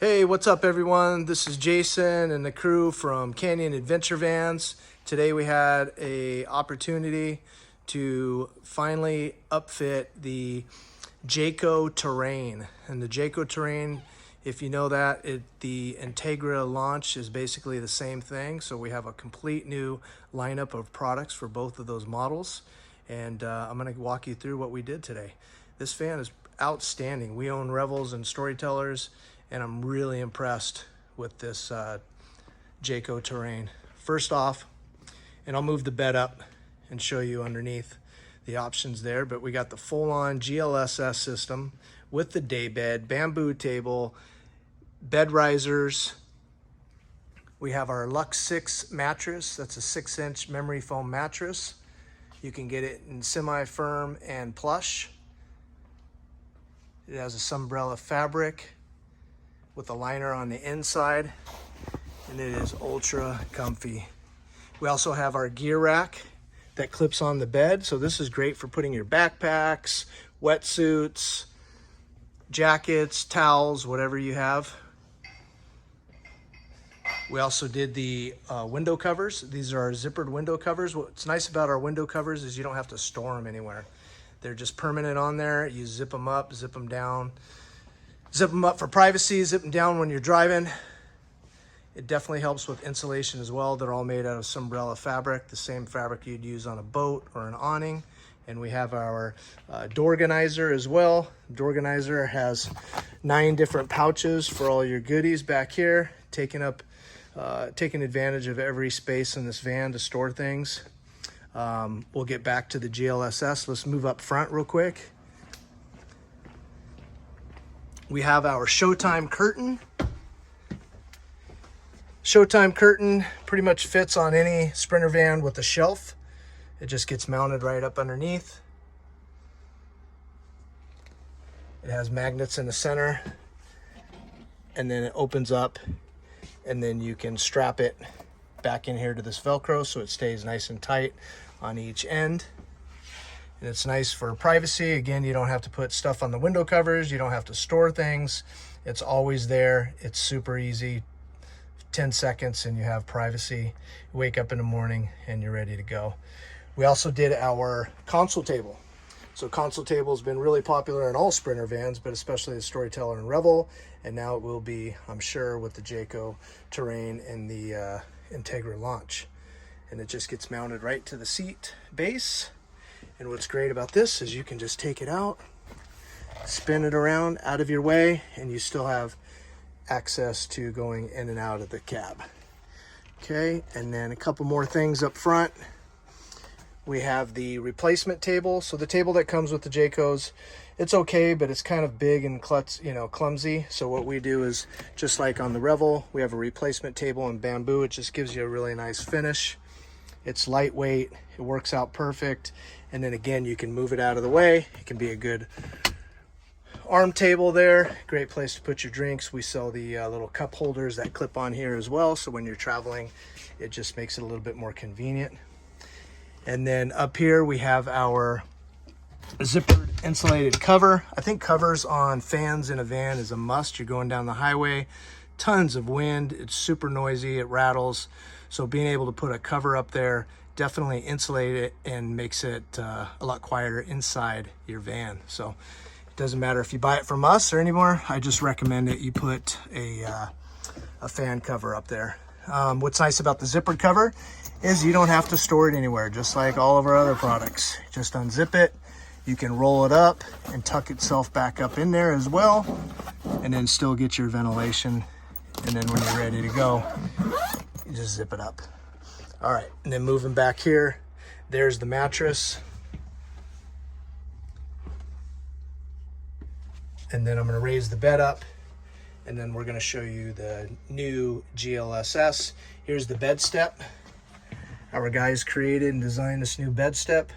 Hey, what's up everyone? This is Jason and the crew from Canyon Adventure Vans. Today we had a opportunity to finally upfit the Jayco Terrain. And the Jayco Terrain, if you know that, the Entegra launch is basically the same thing. So we have a complete new lineup of products for both of those models. And I'm gonna walk you through what we did today. This van is outstanding. We own Revels and Storytellers, and I'm really impressed with this Jayco Terrain. First off, and I'll move the bed up and show you underneath the options there, but we got the full-on GLSS system with the day bed, bamboo table, bed risers. We have our Lux 6 mattress. That's a 6-inch memory foam mattress. You can get it in semi-firm and plush. It has a Sunbrella fabric with a liner on the inside, and it is ultra comfy. We also have our gear rack that clips on the bed. So this is great for putting your backpacks, wetsuits, jackets, towels, whatever you have. We also did the window covers. These are our zippered window covers. What's nice about our window covers is you don't have to store them anywhere. They're just permanent on there. You zip them up, zip them down. Zip them up for privacy, zip them down when you're driving. It definitely helps with insulation as well. They're all made out of Sunbrella fabric, the same fabric you'd use on a boat or an awning. And we have our Doorganizer as well. Doorganizer has 9 different pouches for all your goodies back here, taking advantage of every space in this van to store things. We'll get back to the GLSS. Let's move up front real quick. We have our Showtime Curtain. Showtime Curtain pretty much fits on any Sprinter van with a shelf. It just gets mounted right up underneath. It has magnets in the center, and then it opens up, and then you can strap it back in here to this Velcro so it stays nice and tight on each end. And it's nice for privacy. Again, you don't have to put stuff on the window covers. You don't have to store things. It's always there. It's super easy. 10 seconds and you have privacy. You wake up in the morning and you're ready to go. We also did our console table. So console table has been really popular in all Sprinter vans, but especially the Storyteller and Revel. And now it will be, I'm sure, with the Jayco Terrain and the Entegra launch. And it just gets mounted right to the seat base. And what's great about this is you can just take it out, spin it around out of your way, and you still have access to going in and out of the cab. Okay, and then a couple more things up front. We have the replacement table. So the table that comes with the Jaycos, it's okay, but it's kind of big and clumsy. So what we do is, just like on the Revel, we have a replacement table in bamboo. It just gives you a really nice finish. It's lightweight, it works out perfect. And then again, you can move it out of the way. It can be a good arm table there. Great place to put your drinks. We sell the little cup holders that clip on here as well. So when you're traveling, it just makes it a little bit more convenient. And then up here, we have our zippered insulated cover. I think covers on fans in a van is a must. You're going down the highway, tons of wind. It's super noisy, it rattles. So being able to put a cover up there definitely insulate it and makes it a lot quieter inside your van. So it doesn't matter if you buy it from us or anymore. I just recommend that you put a fan cover up there. What's nice about the zippered cover is you don't have to store it anywhere, just like all of our other products. Just unzip it, you can roll it up and tuck itself back up in there as well, and then still get your ventilation. And then when you're ready to go, you just zip it up. All right, and then moving back here, there's the mattress. And then I'm gonna raise the bed up, and then we're gonna show you the new GLSS. Here's the bed step. Our guys created and designed this new bed step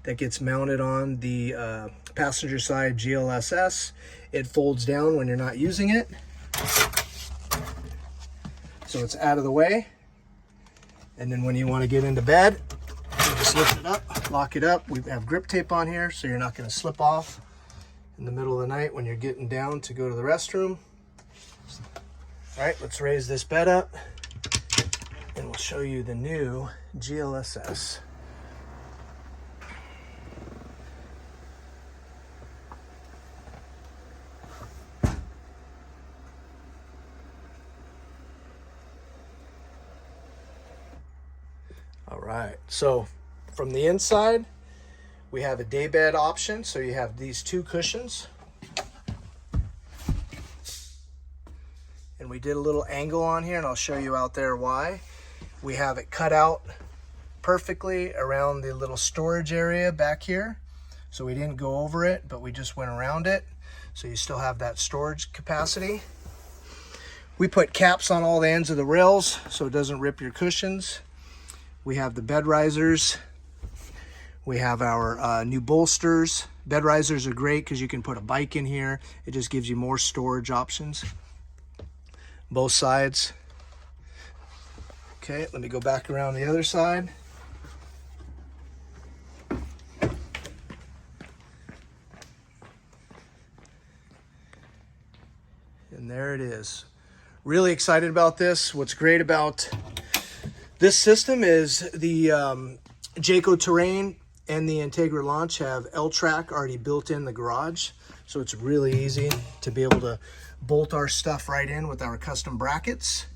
that gets mounted on the passenger side GLSS. It folds down when you're not using it, so it's out of the way. And then when you want to get into bed, you just lift it up, lock it up. We have grip tape on here, so you're not going to slip off in the middle of the night when you're getting down to go to the restroom. All right, let's raise this bed up and we'll show you the new GLSS. All right, so from the inside, we have a daybed option. So you have these two cushions. And we did a little angle on here, and I'll show you out there why. We have it cut out perfectly around the little storage area back here. So we didn't go over it, but we just went around it. So you still have that storage capacity. We put caps on all the ends of the rails so it doesn't rip your cushions. We have the bed risers. We have our new bolsters. Bed risers are great because you can put a bike in here. It just gives you more storage options. Both sides. Okay, let me go back around the other side. And there it is. Really excited about this. What's great about this system is the Jayco Terrain and the Entegra launch have L-track already built in the garage. So it's really easy to be able to bolt our stuff right in with our custom brackets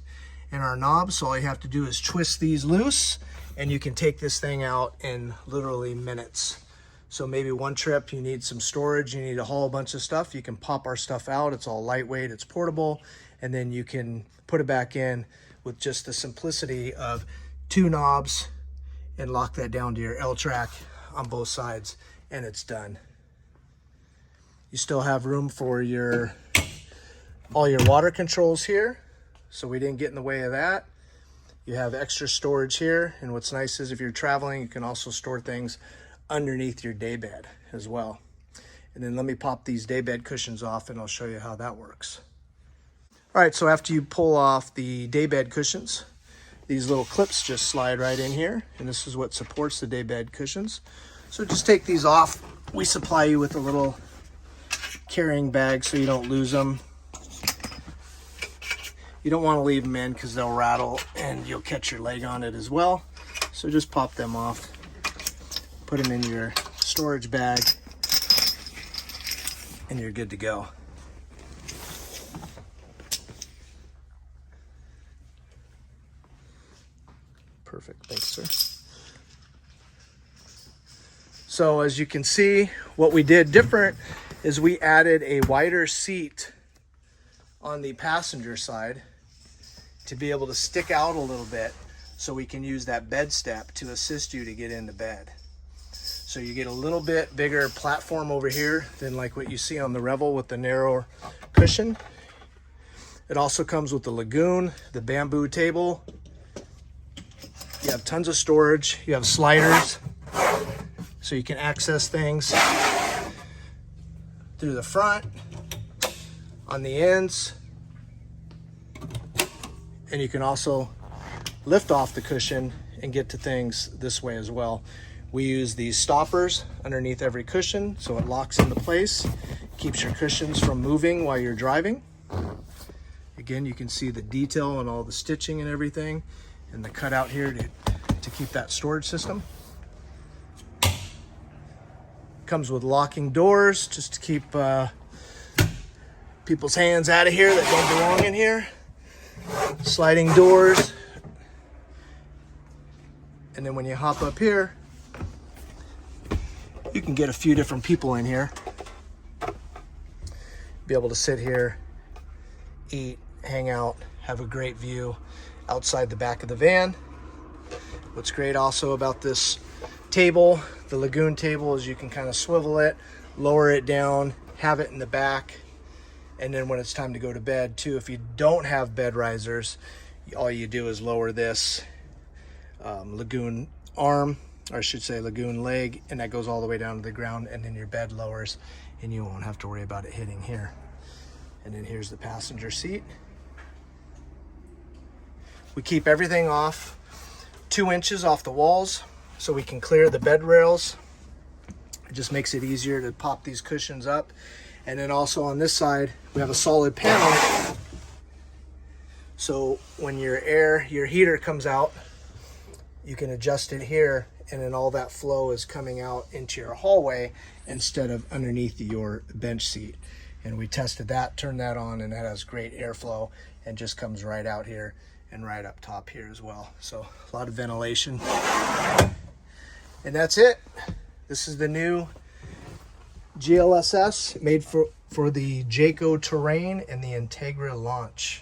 and our knobs. So all you have to do is twist these loose and you can take this thing out in literally minutes. So maybe one trip you need some storage, you need to haul a bunch of stuff, you can pop our stuff out. It's all lightweight, it's portable, and then you can put it back in with just the simplicity of two knobs and lock that down to your L-track on both sides, and it's done. You still have room for all your water controls here, so we didn't get in the way of that. You have extra storage here, and what's nice is if you're traveling, you can also store things underneath your daybed as well. And then let me pop these daybed cushions off and I'll show you how that works. All right, so after you pull off the daybed cushions, these little clips just slide right in here, and this is what supports the daybed cushions. So just take these off. We supply you with a little carrying bag so you don't lose them. You don't want to leave them in because they'll rattle and you'll catch your leg on it as well. So just pop them off, put them in your storage bag, and you're good to go. Perfect, thanks, sir. So as you can see, what we did different is we added a wider seat on the passenger side to be able to stick out a little bit so we can use that bed step to assist you to get into bed. So you get a little bit bigger platform over here than like what you see on the Revel with the narrower cushion. It also comes with the Lagoon, the bamboo table. You have tons of storage. You have sliders so you can access things through the front, on the ends, and you can also lift off the cushion and get to things this way as well. We use these stoppers underneath every cushion so it locks into place, keeps your cushions from moving while you're driving. Again, you can see the detail and all the stitching and everything, and the cutout here to keep that storage system. Comes with locking doors just to keep people's hands out of here that don't belong in here. Sliding doors. And then when you hop up here, you can get a few different people in here. Be able to sit here, eat, hang out, have a great view outside the back of the van. What's great also about this table, the Lagoon table, is you can kind of swivel it, lower it down, have it in the back, and then when it's time to go to bed too, if you don't have bed risers, all you do is lower this Lagoon arm, or I should say Lagoon leg, and that goes all the way down to the ground, and then your bed lowers and you won't have to worry about it hitting here. And then here's the passenger seat. We keep everything off 2 inches off the walls so we can clear the bed rails. It just makes it easier to pop these cushions up. And then also on this side, we have a solid panel So when your heater comes out, you can adjust it here, and then all that flow is coming out into your hallway instead of underneath your bench seat. And we tested that, turned that on, and that has great airflow and just comes right out here and right up top here as well. So a lot of ventilation. And that's it. This is the new GLSS made for the Jayco terrain and the Entegra launch.